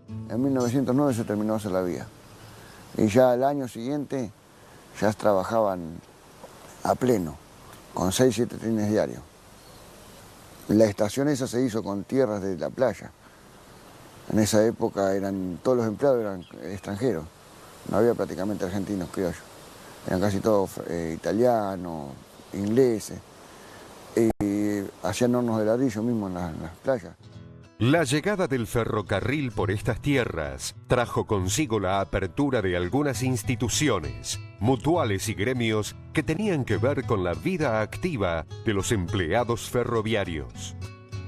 En 1909 se terminó de hacer la vía. Y ya al año siguiente ya trabajaban a pleno, con 6, 7 trenes diarios. La estación esa se hizo con tierras de la playa. En esa época todos los empleados eran extranjeros, no había prácticamente argentinos criollos. Eran casi todos italianos, ingleses, y hacían hornos de ladrillo mismo en las playas. La llegada del ferrocarril por estas tierras trajo consigo la apertura de algunas instituciones, mutuales y gremios que tenían que ver con la vida activa de los empleados ferroviarios.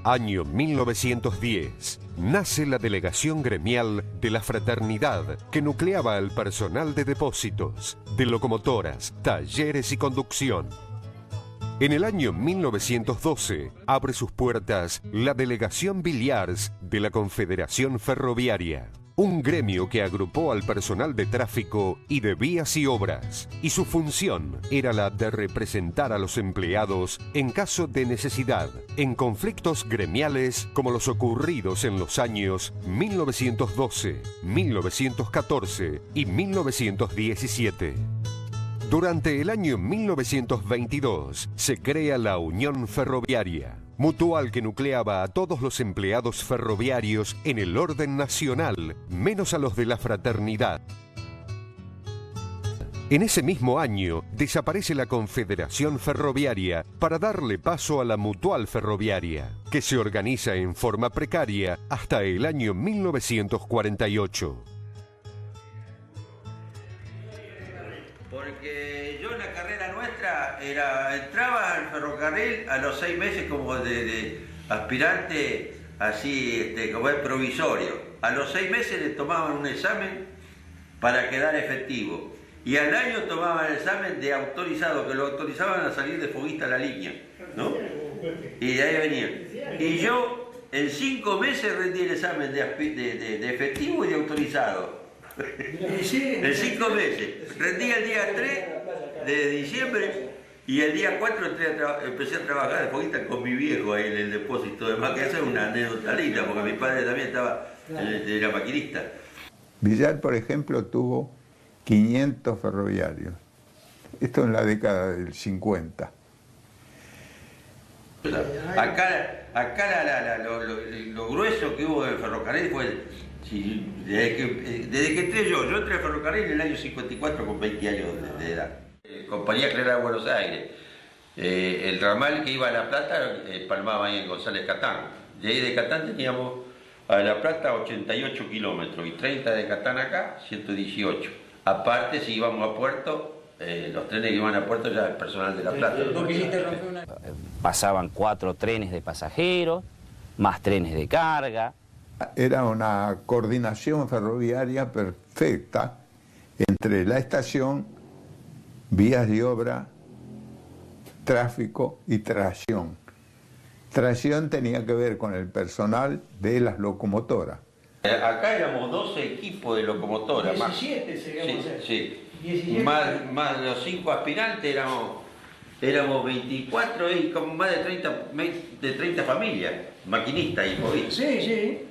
Año 1910. Nace la delegación gremial de la Fraternidad, que nucleaba al personal de depósitos, de locomotoras, talleres y conducción. En el año 1912 abre sus puertas la Delegación Billiars de la Confederación Ferroviaria, un gremio que agrupó al personal de tráfico y de vías y obras, y su función era la de representar a los empleados en caso de necesidad, en conflictos gremiales como los ocurridos en los años 1912, 1914 y 1917. Durante el año 1922 se crea la Unión Ferroviaria, mutual que nucleaba a todos los empleados ferroviarios en el orden nacional, menos a los de la Fraternidad. En ese mismo año desaparece la Confederación Ferroviaria para darle paso a la Mutual Ferroviaria, que se organiza en forma precaria hasta el año 1948. Porque yo en la carrera nuestra entraba al ferrocarril a los 6 meses como de aspirante, así como es provisorio. A los 6 meses le tomaban un examen para quedar efectivo. Y al año tomaban el examen de autorizado, que lo autorizaban a salir de foguista a la línea, ¿no? Y de ahí venían. Y yo en 5 meses rendí el examen de efectivo y de autorizado. En 5 meses. Rendí el día 3 de diciembre y el día 4 empecé a trabajar de foguista con mi viejo ahí en el depósito. Además que esa es una anécdota linda, porque mi padre también era maquinista. Villar, por ejemplo, tuvo 500 ferroviarios. Esto en la década del 50. Acá lo grueso que hubo del ferrocarril fue, desde que entré yo entré al ferrocarril en el año 54 con 20 años de edad. Compañía Clara de Buenos Aires. El ramal que iba a La Plata palmaba ahí en González Catán. De ahí de Catán teníamos a La Plata 88 kilómetros y 30 de Catán acá, 118. Aparte, si íbamos a Puerto, los trenes que iban a Puerto ya el personal de La Plata. Pasaban 4 trenes de pasajeros, más trenes de carga. Era una coordinación ferroviaria perfecta entre la estación, vías de obra, tráfico y tracción. Tracción tenía que ver con el personal de las locomotoras. Acá éramos 12 equipos de locomotoras. 17 seríamos. Sí. 17. Más los 5 aspirantes éramos 24 y con más de 30 familias, maquinistas y foguistas. Sí.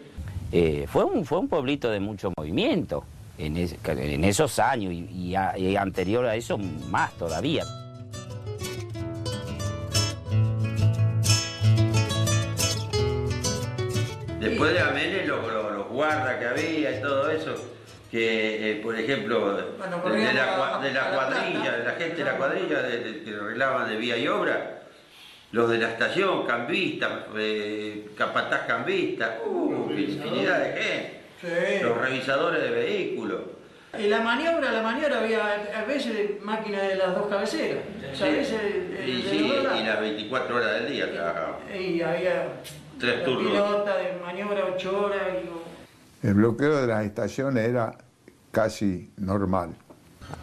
Fue un pueblito de mucho movimiento en esos años y anterior a eso más todavía. Después de Amenes, los guardas que había y todo eso, que por ejemplo, de la cuadrilla, de la gente de la cuadrilla que arreglaban de vía y obra, los de la estación, cambistas, capataz cambista, infinidad de gente, sí. Los revisadores de vehículos. En la maniobra había a veces máquinas de las 2 cabeceras. Sí, y las 24 horas del día trabajaban. Y había 3 turnos. Pilota de maniobra 8 horas. El bloqueo de las estaciones era casi normal.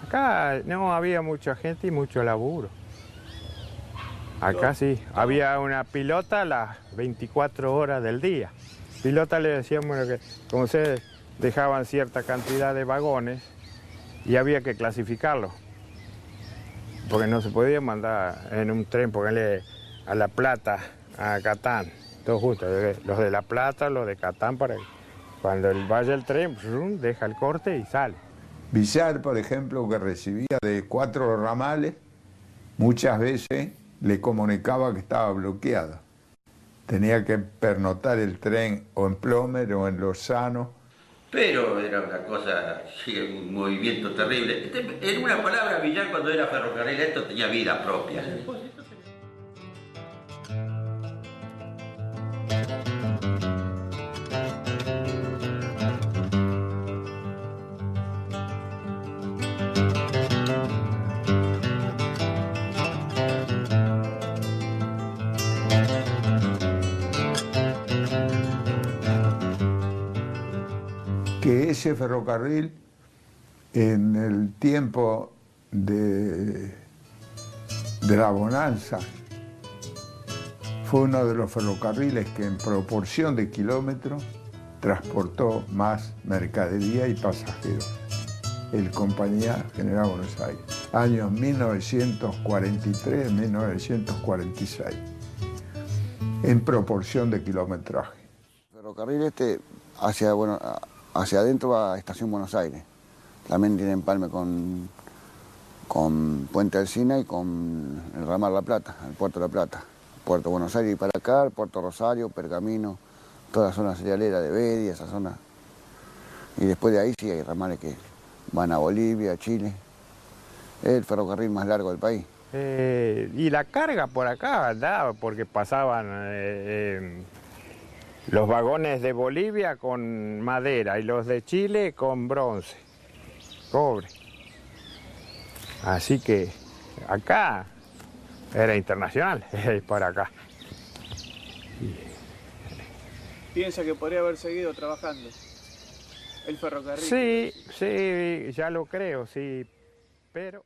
Acá no había mucha gente y mucho laburo. Acá sí, había una pilota las 24 horas del día. Pilota le decíamos que como se dejaban cierta cantidad de vagones y había que clasificarlos. Porque no se podía mandar en un tren, ponerle a La Plata, a Catán, todos juntos, los de La Plata, los de Catán, para Cuando vaya el tren, ¡prum!, deja el corte y sale. Villar, por ejemplo, que recibía de 4 ramales, muchas veces le comunicaba que estaba bloqueada. Tenía que pernotar el tren o en Plomer o en Lozano. Pero era una cosa, sí, un movimiento terrible. En una palabra, Villar, cuando era ferrocarril, esto tenía vida propia. Que ese ferrocarril, en el tiempo de la bonanza, fue uno de los ferrocarriles que en proporción de kilómetros transportó más mercadería y pasajeros. El Compañía General Buenos Aires, años 1943-1946, en proporción de kilometraje. El ferrocarril hacia adentro va a Estación Buenos Aires. También tiene empalme con Puente Alsina y con el ramal La Plata, el Puerto La Plata. Puerto Buenos Aires y para acá, Puerto Rosario, Pergamino, toda la zona cerealera de Bedia, esa zona. Y después de ahí sí hay ramales que van a Bolivia, Chile. Es el ferrocarril más largo del país. Y la carga por acá andaba porque pasaban los vagones de Bolivia con madera y los de Chile con bronce, cobre. Así que acá era internacional, para acá. ¿Piensa que podría haber seguido trabajando el ferrocarril? Sí, sí, ya lo creo, sí, pero...